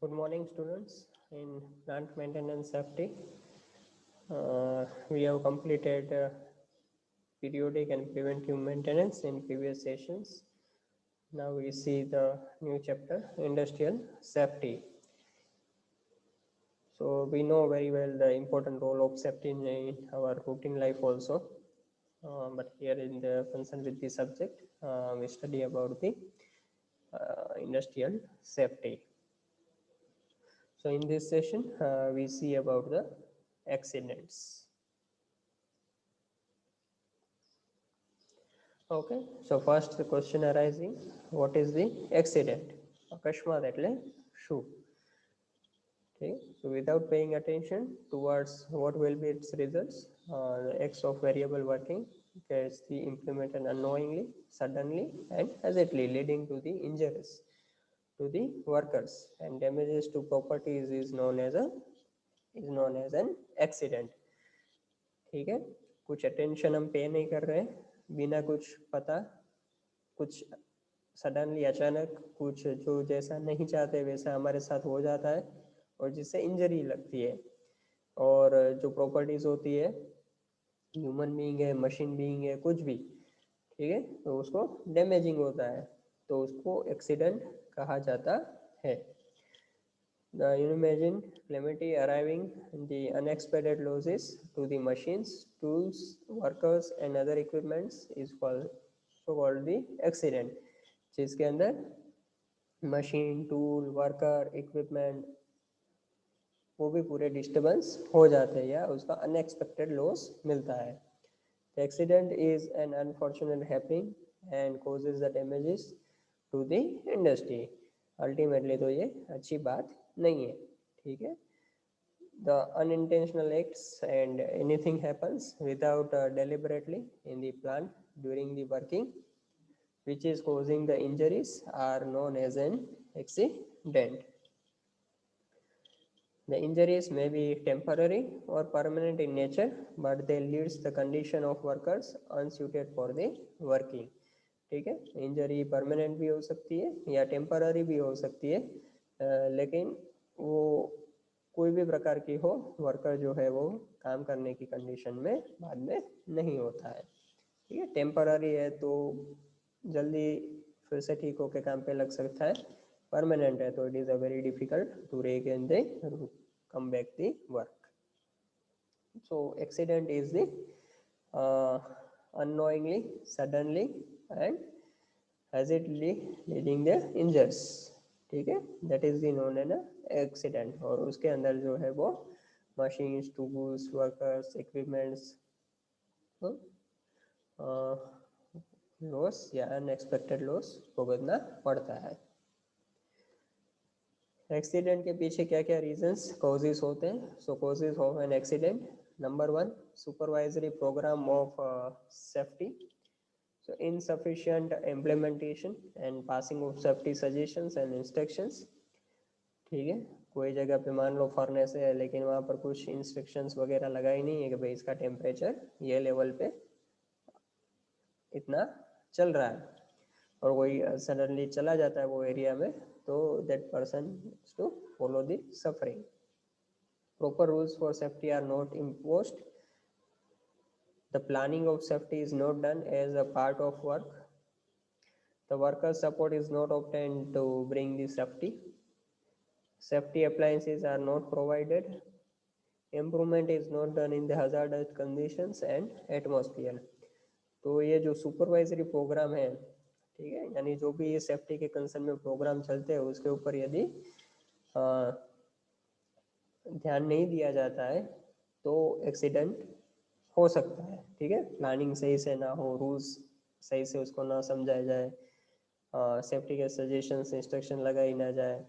Good morning, students. In plant maintenance safety, we have completed periodic and preventive maintenance in previous sessions. Now we see the new chapter, industrial safety. So we know very well the important role of safety in our routine life also. But here in the concern with the subject, we study about the industrial safety. So in this session, we see about the accidents. Okay, so first the question arising, what is the accident? અકસ્માત એટલે શું? Okay, so without paying attention towards what will be its results, the X of variable working gets the implemented unknowingly, suddenly, and hastily, leading to the injuries to the workers and damages to properties is known as an accident. ठीक है, कुछ attention हम पे नहीं कर रहे, बिना कुछ पता, कुछ सडनली अचानक कुछ जो जैसा नहीं चाहते वैसा हमारे साथ हो जाता है और जिससे इंजरी लगती है। और जो प्रॉपर्टीज होती है, ह्यूमन बीइंग है, मशीन बीइंग है, कुछ भी, ठीक है, तो उसको डैमेजिंग होता है, तो उसको एक्सीडेंट कहा जाता है। The imagine calamity arriving, the unexpected losses to the machines, tools, workers and other equipments is called the accident, जिसके अंदर मशीन, टूल, वर्कर, इक्विपमेंट वो भी पूरे डिस्टर्बेंस हो जाते हैं या उसका अनएक्सपेक्टेड लॉस मिलता है। The accident is an unfortunate happening and causes the damages to the industry. Ultimately तो ये अच्छी बात नहीं है, ठीक है। The unintentional acts and anything happens without deliberately in the plant during the working, which is causing the injuries, are known as an accident. The injuries may be temporary or permanent in nature, but they leads the condition of workers unsuited for the working. ठीक है, injury permanent भी हो सकती है या temporary भी हो सकती है, लेकिन वो कोई भी प्रकार की हो, वर्कर जो है वो काम करने की कंडीशन में बाद में नहीं होता है। ठीक है, टेम्पररी है तो जल्दी फिर से ठीक होकर काम पे लग सकता है, परमानेंट है तो it is a very difficult to regain the come back the work. So accident is the unknowingly, suddenly and hastily leading the injuries, ठीक है, that is the known as accident। और उसके अंदर जो है वो machines, tools, workers, equipments loss या unexpected loss भुगतना पड़ता है। एक्सीडेंट के पीछे क्या क्या रीजंस, कॉजेज होते हैं? So causes of an accident, number 1 supervisory program of safety, so insufficient implementation and passing of safety suggestions and instructions. ठीक है, कोई जगह पे मान लो फर्नेस है लेकिन वहाँ पर कुछ इंस्ट्रक्शंस वगैरह लगाई नहीं है कि भाई इसका टेम्परेचर ये लेवल पे इतना चल रहा है, और कोई सडनली चला जाता है वो एरिया में, तो that person to follow the suffering. Proper rules for safety are not imposed. The planning of safety is not done as a part of work. The worker support is not obtained to bring the safety. Safety appliances are not provided. Improvement is not done in the hazardous conditions and atmosphere. तो ये जो supervisory programme है, ठीक है, यानी जो भी ये सेफ्टी के कंसर्न में प्रोग्राम चलते हैं उसके ऊपर यदि ध्यान नहीं दिया जाता है तो एक्सीडेंट हो सकता है। ठीक है, प्लानिंग सही से ना हो, रूल्स सही से उसको ना समझाया जाए, सेफ्टी के सजेशंस इंस्ट्रक्शन लगाई ना जाए,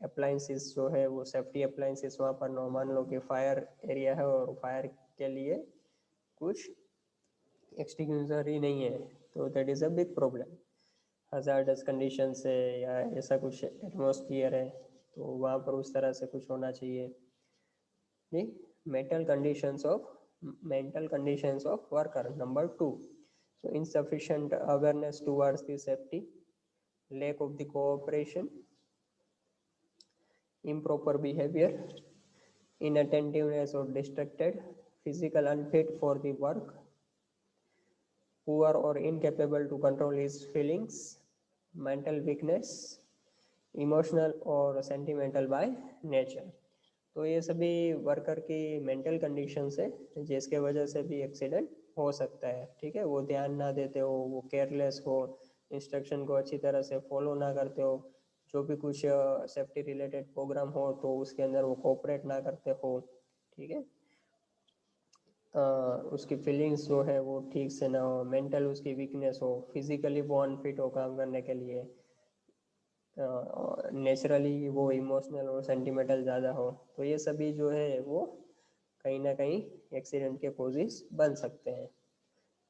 अप्लाइंसेस जो है वो सेफ्टी अप्लाइंसेस वहाँ पर ना, मान लो कि फायर एरिया है और फायर के लिए कुछ एक्सटिंग्विशर ही नहीं है, तो that is a big problem. Hazardous condition से या ऐसा कुछ एटमॉस्फियर है तो वहाँ पर उस तरह से कुछ होना चाहिए। जी, mental conditions of worker, number 2, so insufficient awareness towards the safety, lack of the cooperation, improper behavior, inattentiveness or distracted, physical unfit for the work, poor or incapable to control his feelings, mental weakness, emotional और sentimental by nature. तो ये सभी worker की mental condition है जिसके वजह से भी एक्सीडेंट हो सकता है। ठीक है, वो ध्यान ना देते हो, वो केयरलेस हो, इंस्ट्रक्शन को अच्छी तरह से फॉलो ना करते हो, जो भी कुछ सेफ्टी रिलेटेड प्रोग्राम हो तो उसके अंदर वो कोऑपरेट ना करते हो। ठीक है, उसकी फीलिंग्स जो है वो ठीक से ना हो, मेंटल उसकी वीकनेस हो, फिजिकली वो अनफिट हो काम करने के लिए, नेचुरली वो इमोशनल और सेंटिमेंटल ज़्यादा हो, तो ये सभी जो है वो कहीं ना कहीं एक्सीडेंट के कॉजेस बन सकते हैं।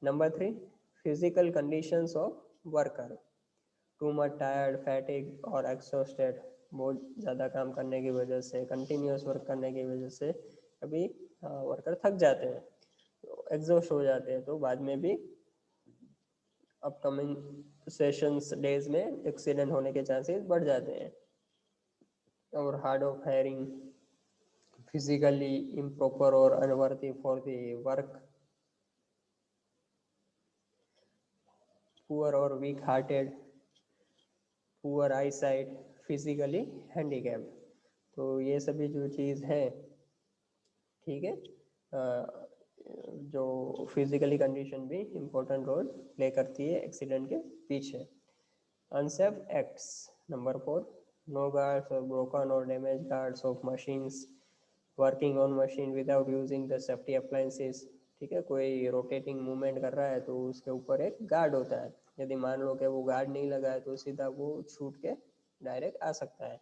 Number 3, physical conditions of worker, too much tired, fatigue और एक्सॉस्टेड, बहुत ज़्यादा काम करने की वजह से, कंटिन्यूस वर्क करने की वजह से कभी वर्कर थक जाते हैं, एग्जॉस्ट हो जाते हैं, तो बाद में भी अपकमिंग सेशंस डेज में एक्सीडेंट होने के चांसेस बढ़ जाते हैं। और hard of hiring, physically improper और unworthy for the work, poor और weak hearted, poor eye sight, physically handicapped. तो ये सभी जो चीज़ है, ठीक है, जो फिजिकली कंडीशन भी इम्पोर्टेंट रोल प्ले करती है एक्सीडेंट के पीछे। Unsafe acts, number 4, no guards और ब्रोकन और damage guards of machines, working on machine without using the safety appliances. ठीक है, कोई रोटेटिंग मूवमेंट कर रहा है तो उसके ऊपर एक गार्ड होता है, यदि मान लो कि वो गार्ड नहीं लगा है तो सीधा वो छूट के डायरेक्ट आ सकता है।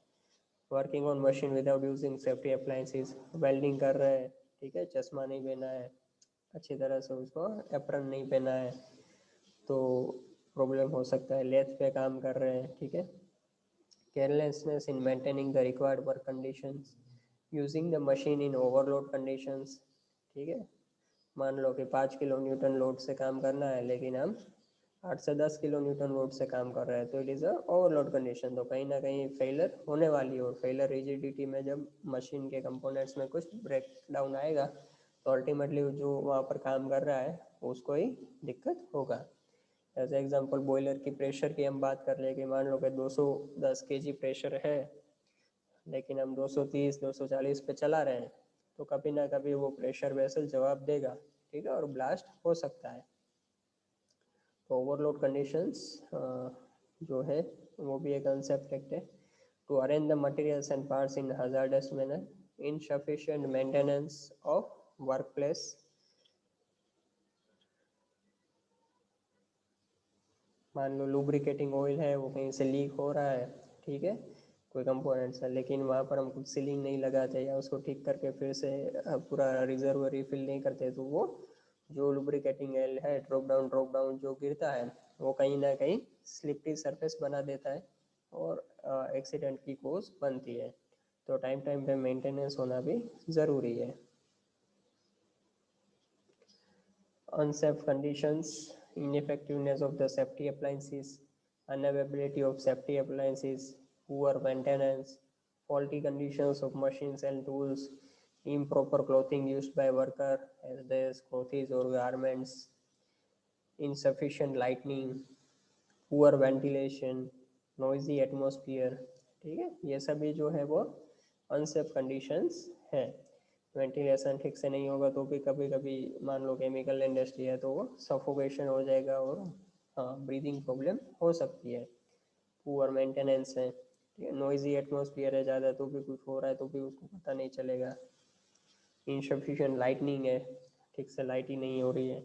Working on machine without using safety appliances, welding कर रहे हैं, ठीक है, चश्मा नहीं पहना है, अच्छी तरह से उसको एप्रन नहीं पहना है तो प्रॉब्लम हो सकता है। लेथ पे काम कर रहे हैं, ठीक है, carelessness in maintaining the required work conditions, using the machine in overload conditions. ठीक है, मान लो कि 5 किलो न्यूटन लोड से काम करना है लेकिन हम 8 से 10 किलो न्यूटन लोड से काम कर रहे हैं, तो it is a overload condition, तो कहीं ना कहीं फेलर होने वाली है। और फेलर रिजिडिटी में जब मशीन के कंपोनेंट्स में कुछ ब्रेक डाउन आएगा तो अल्टीमेटली जो वहाँ पर काम कर रहा है उसको ही दिक्कत होगा। एज एग्जांपल बॉयलर की प्रेशर की हम बात कर ले कि मान लो कि 210 केजी प्रेशर है लेकिन हम 230 240 पे चला रहे हैं, तो कभी ना कभी वो प्रेशर वेसल जवाब देगा, ठीक है, और ब्लास्ट हो सकता है। तो ओवरलोड कंडीशंस जो है वो भी एक अनसेफ फैक्ट है। To arrange the materials and parts in hazardous manner, insufficient maintenance of work place, मान लो लुब्रिकेटिंग ऑयल है वो कहीं से लीक हो रहा है, ठीक है, कोई कंपोनेंट्स है, लेकिन वहाँ पर हम कुछ सीलिंग नहीं लगाते या उसको ठीक करके फिर से पूरा रिजर्व रिफिल नहीं करते, तो वो जो लुब्रिकेटिंग ऑयल है ड्रॉप डाउन जो गिरता है वो कहीं ना कहीं स्लिपरी सरफेस बना देता है और एक्सीडेंट की कोज बनती है। तो टाइम पे मेंटेनेंस होना भी ज़रूरी है। Unsafe conditions, ineffectiveness of the safety appliances, unavailability of safety appliances, poor maintenance, faulty conditions of machines and tools, improper clothing used by worker as their clothes or garments, insufficient lighting, poor ventilation, noisy atmosphere. ठीक है, ये सभी जो है वो unsafe conditions है। Ventilation ठीक से नहीं होगा तो भी कभी कभी मान लो केमिकल इंडस्ट्री है तो वो सफोकेशन हो जाएगा और हाँ ब्रीदिंग प्रॉब्लम हो सकती है। पुअर मेंटेनेंस है, ठीक है, नॉइजी एटमॉस्फेयर है ज़्यादा तो भी कुछ हो रहा है तो भी उसको पता नहीं चलेगा। इनसफिशिएंट लाइटनिंग है, ठीक से लाइट ही नहीं हो रही है।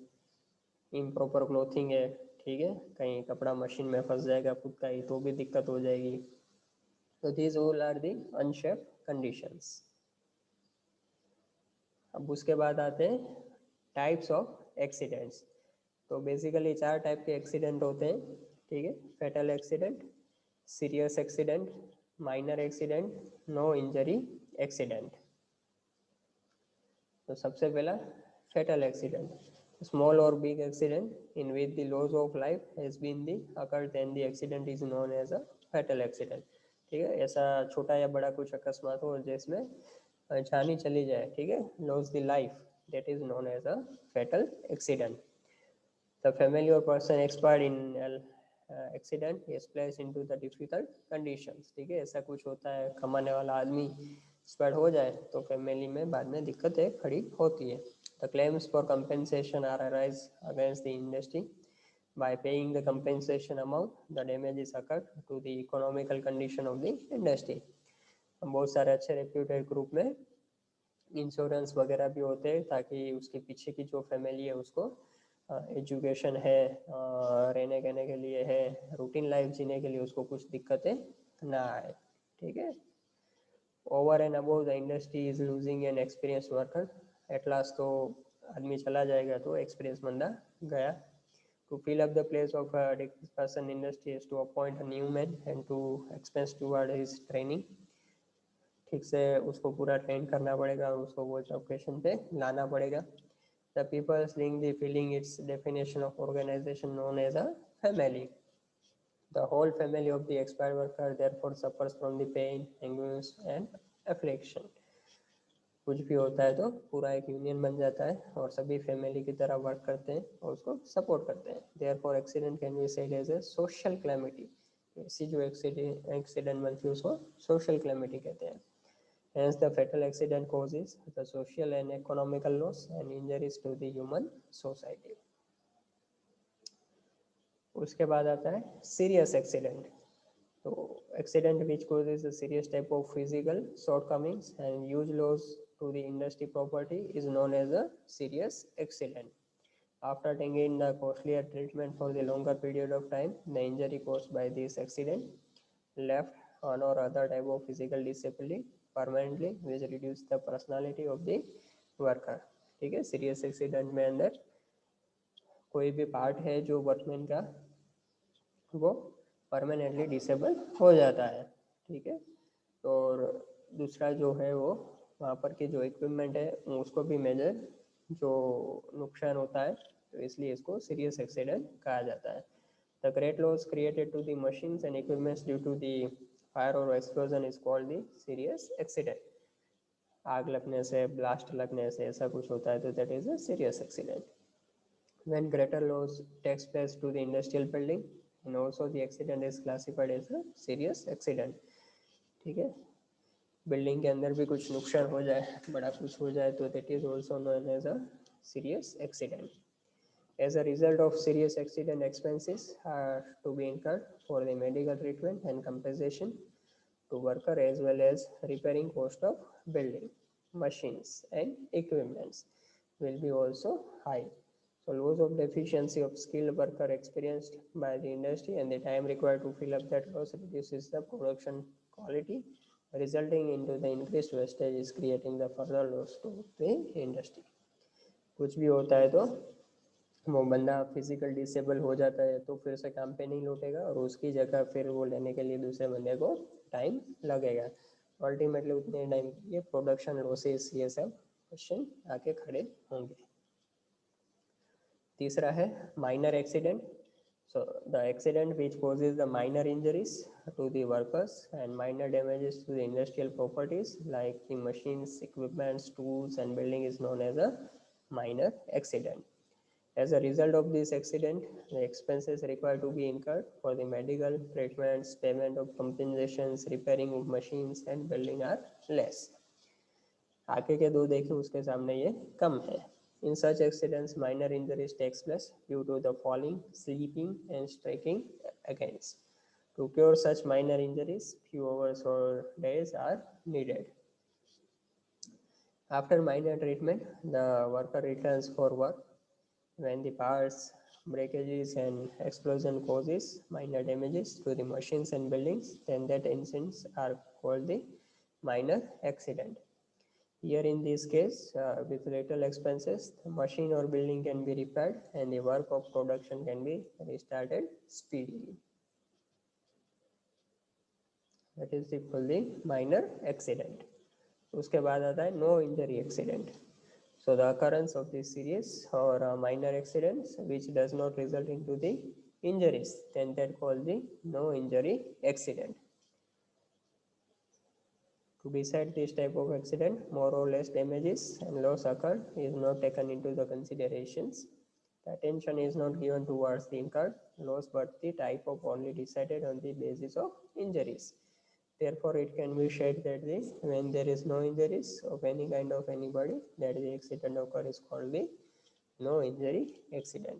इम्प्रॉपर क्लोथिंग है, ठीक है, कहीं कपड़ा मशीन में फंस जाएगा खुद का ही तो भी दिक्कत हो जाएगी। तो these all are the unsafe conditions. अब उसके बाद आते हैं टाइप्स ऑफ एक्सीडेंट्स। तो बेसिकली 4 टाइप के एक्सीडेंट होते हैं, ठीक है, fatal accident, serious accident, minor accident, no injury accident. तो सबसे पहला fatal accident, small or big accident in which the loss of life has been the occurred then the accident is known as a fatal accident। ठीक है, ऐसा छोटा या बड़ा कुछ अकस्मात हो जिसमें जान ही चली जाए, ठीक है, loss the life, that is known as a fatal accident. The family or person expired in accident is placed into the difficult conditions. ठीक है, ऐसा कुछ होता है, कमाने वाला आदमी एक्सपायर हो जाए तो फैमिली में बाद में दिक्कतें खड़ी होती है. The claims for compensation are arise against the industry. By paying the compensation amount, the damages occurred to the economical condition of the industry. बहुत सारे अच्छे रेप्यूटेड ग्रुप में इंश्योरेंस वगैरह भी होते हैं ताकि उसके पीछे की जो फैमिली है उसको एजुकेशन है, रहने कहने के लिए है, रूटीन लाइफ जीने के लिए उसको कुछ दिक्कतें ना आए. ठीक है, over and above the industry is losing an experience worker. At last तो आदमी चला जाएगा तो एक्सपीरियंस बंदा गया. To fill up the place of a decreased person, industry is to appoint a new man and to expense toward his training. ठीक से उसको पूरा ट्रेन करना पड़ेगा और उसको वो लोकेशन पे लाना पड़ेगा. The people seeing the feeling its definition of organization known as a family. The whole family of the expired worker therefore suffers from the pain, anguish and affliction. कुछ भी होता है तो पूरा एक यूनियन बन जाता है और सभी फैमिली की तरह वर्क करते हैं और उसको सपोर्ट करते हैं. Therefore accident can be said as a social calamity. ऐसी जो एक्सीडेंट बनती है उसको सोशल कैलेमिटी कहते हैं. Hence, the fatal accident causes the social and economical loss and injuries to the human society. उसके बाद आता है serious accident. तो accident which causes a serious type of physical shortcomings and huge loss to the industry property is known as a serious accident. After taking the costlier treatment for the longer period of time, the injury caused by this accident left one or other type of physical disability permanently which reduce the personality of the worker. ठीक है, serious accident में अंदर कोई भी part है जो workman का वो परमानेंटली डिसेबल हो जाता है. ठीक है, और दूसरा जो है वो वहाँ पर की जो इक्विपमेंट है उसको भी मेजर जो नुकसान होता है तो इसलिए इसको सीरियस एक्सीडेंट कहा जाता है. The great loss created to the machines and equipments due to the fire or explosion is called the serious accident. आग लगने से, ब्लास्ट लगने से ऐसा कुछ होता है तो that is a serious accident. When greater loss takes place to the industrial building and also the accident is classified as a serious accident. ठीक है, बिल्डिंग के अंदर भी कुछ नुकसान हो जाए, बड़ा कुछ हो जाए तो that is also known as a serious accident. As a result of serious accident, expenses are to be incurred for the medical treatment and compensation to worker as well as repairing cost of building, machines and equipments will be also high. So loss of deficiency of skilled worker experienced by the industry and the time required to fill up that loss reduces the production quality, resulting into the increased wastage is creating the further loss to the industry. कुछ भी होता है तो वो बंदा physical disable हो जाता है तो फिर से काम पे नहीं लौटेगा और उसकी जगह फिर वो लेने के लिए दूसरे बंदे को टाइम लगेगा. अल्टीमेटली उतने टाइम ये प्रोडक्शन लॉसेस ये सब क्वेश्चन आके खड़े होंगे. तीसरा है minor accident. So the accident which causes the minor injuries to the workers and minor damages to the industrial properties like the machines, equipments, tools and building is known as a minor accident. As a result of this accident, the expenses required to be incurred for the medical treatments, payment of compensations, repairing of machines and building are less. आगे के दो देखें उसके सामने ये कम है. In such accidents, minor injuries takes place due to the falling, sleeping and striking against. To cure such minor injuries, few hours or days are needed. After minor treatment, the worker returns for work. When the parts, breakages and explosion causes minor damages to the machines and buildings, then that incidents are called the minor accident. Here in this case, with little expenses, the machine or building can be repaired and the work of production can be restarted speedily. That is called the minor accident. उसके बाद आता है no injury accident. So the occurrence of the serious or minor accidents which does not result into the injuries, then that called the no injury accident. To decide this type of accident, more or less damages and loss occurred is not taken into the considerations. The attention is not given towards the incurred loss, but the type of only decided on the basis of injuries. Therefore, it can be said that when there is no injuries of any kind of anybody, that the accident occur is called the no injury accident.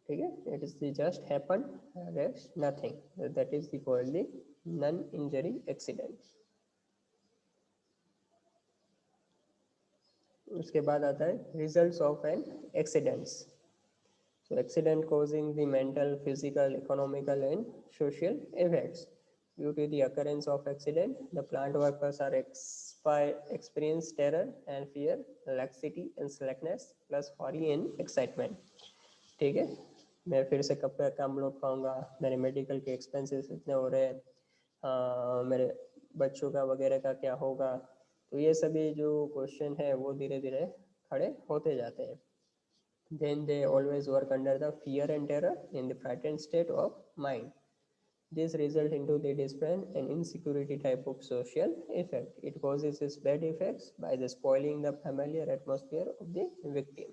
Okay, it is the just happened, rest nothing. That is the called the non-injury accident. उसके बाद आता है results of an accidents. So accident causing the mental, physical, economical and social effects. Due to the occurrence of accident, the plant workers are experience terror and fear, laxity and slackness, plus worry and excitement. ठीक है, मैं फिर से कब तक काम लौट पाऊंगा, मेरे मेडिकल के एक्सपेंसेस इतने हो रहे हैं, मेरे बच्चों का वगैरह का क्या होगा. तो ये सभी जो क्वेश्चन है वो धीरे धीरे खड़े होते जाते हैं. Then they always work under the fear and terror in the frightened state of mind. This result into the despair and insecurity type of social effect. It causes its bad effects by the spoiling the familiar atmosphere of the victim.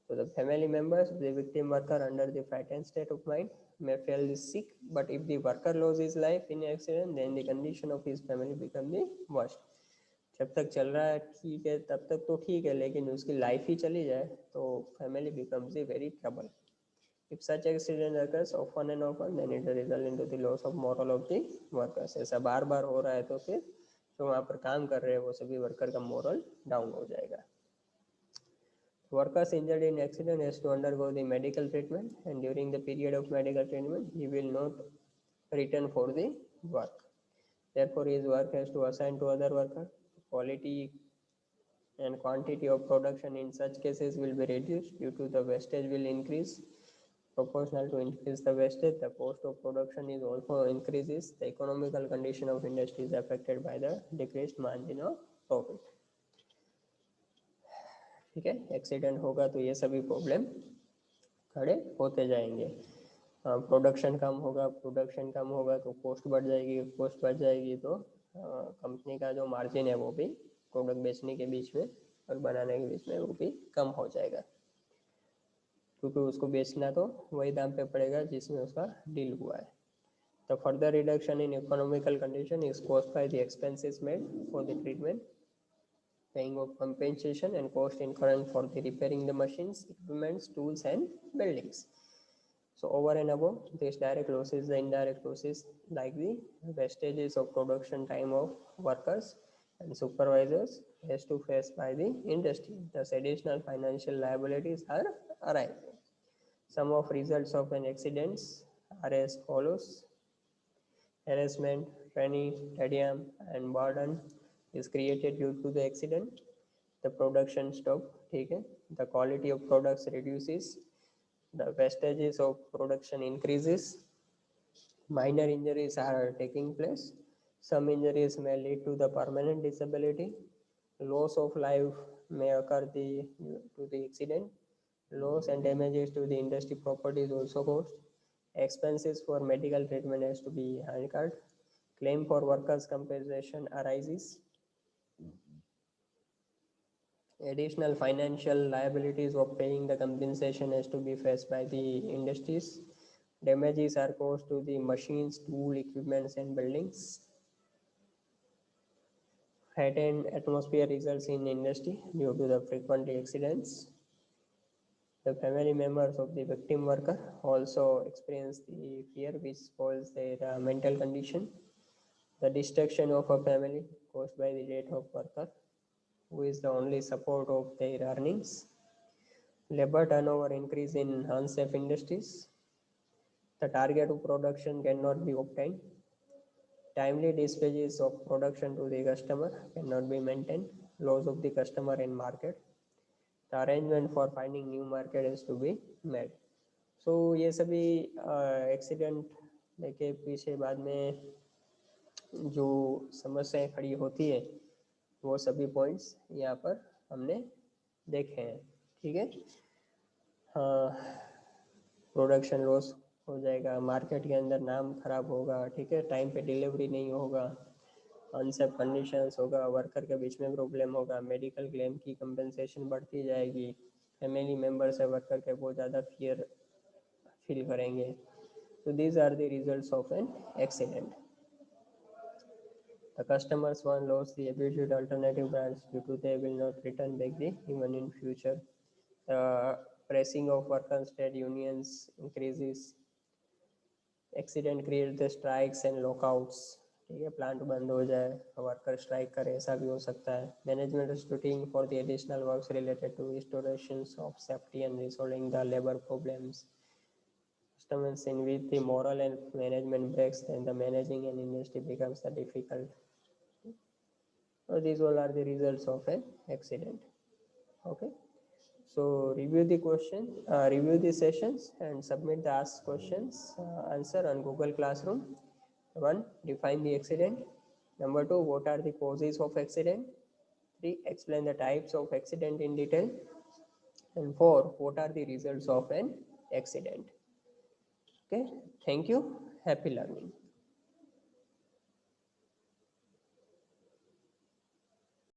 So the family members of the victim worker under the frightened state of mind may feel sick, but if the worker loses his life in an accident, then the condition of his family become the worst. जब तक चल रहा है ठीक है, तब तक तो ठीक है, लेकिन उसकी लाइफ ही चली जाए तो family becomes the very trouble. If such accident occurs often and often, then it result into the loss of morale of the workers. ऐसा बार बार हो रहा है तो फिर जो वहाँ पर काम कर रहे हैं वो सभी वर्कर का मोरल डाउन हो जाएगा. Workers injured in accident has to undergo the medical treatment, and during the period of medical treatment, he will not return for the work. Therefore, his work has to assign to other worker. Quality and quantity of production in such cases will be reduced due to the wastage will increase. Proportional to increase the wastage, the cost of production is also increases. The economical condition of industry is affected by the decreased margin of profit. ठीक है, accident होगा तो ये सभी problem खड़े होते जाएंगे. Production कम होगा तो कॉस्ट बढ़ जाएगी तो कंपनी का जो मार्जिन है वो भी प्रोडक्ट बेचने के बीच में और बनाने के बीच में वो भी कम हो जाएगा, क्योंकि उसको बेचना तो वही दाम पे पड़ेगा जिसमें उसका डील हुआ है. The further reduction in economical condition is caused by the expenses made for the treatment, paying of compensation and cost incurred for the repairing the machines, equipments, tools and buildings. So over and above this direct losses, the indirect losses like the wastages of production time of workers and supervisors has to face by the industry. Thus additional financial liabilities are arising. Some of results of an accidents are as follows. Harassment, tedium and burden is created due to the accident. The production stop, ठीक है. The quality of products reduces. The wastages of production increases. Minor injuries are taking place. Some injuries may lead to the permanent disability. Loss of life may occur to the accident. Loss and damages to the industry property is also caused. Expenses for medical treatment has to be incurred. Claim for workers' compensation arises. Additional financial liabilities of paying the compensation has to be faced by the industries. Damages are caused to the machines, tool, equipments and buildings. Heightened atmosphere results in industry due to the frequent accidents. The family members of the victim worker also experience the fear which spoils their mental condition. The destruction of a family caused by the death of worker, who is the only support of their earnings. Labor turnover increase in unsafe industries. The target of production cannot be obtained. Timely dispatches of production to the customer cannot be maintained. Loss of the customer and market. The arrangement for finding new market has to be made. So ये सभी accident लेके पीछे बाद में जो समस्याएं खड़ी होती है वो सभी पॉइंट्स यहाँ पर हमने देखे हैं. ठीक है, प्रोडक्शन लॉस हो जाएगा, मार्केट के अंदर नाम खराब होगा, ठीक है, टाइम पे डिलीवरी नहीं होगा, अनसेफ कंडीशंस होगा, वर्कर के बीच में प्रॉब्लम होगा, मेडिकल क्लेम की कंपनसेशन बढ़ती जाएगी, फैमिली मेम्बर से वर्कर के बहुत ज़्यादा फियर फील करेंगे. So these are the results of an accident. The customers one lost the ability to alternative brands due to they will not return back the even in future. The pressing of workers trade unions increases. Accident create the strikes and lockouts. ठीक है, plant बंद हो जाए, worker strike करे, ऐसा भी हो सकता है. Management is looking for the additional works related to restorations of safety and resolving the labor problems. Customers in which the moral and management breaks, then the managing an industry becomes the difficult. So these all are the results of an accident. Okay. So review the question, review the sessions and submit the asked questions answer on Google Classroom. 1. Define the accident. Number 2. What are the causes of accident? 3. Explain the types of accident in detail. And 4. What are the results of an accident? Okay. Thank you. Happy learning.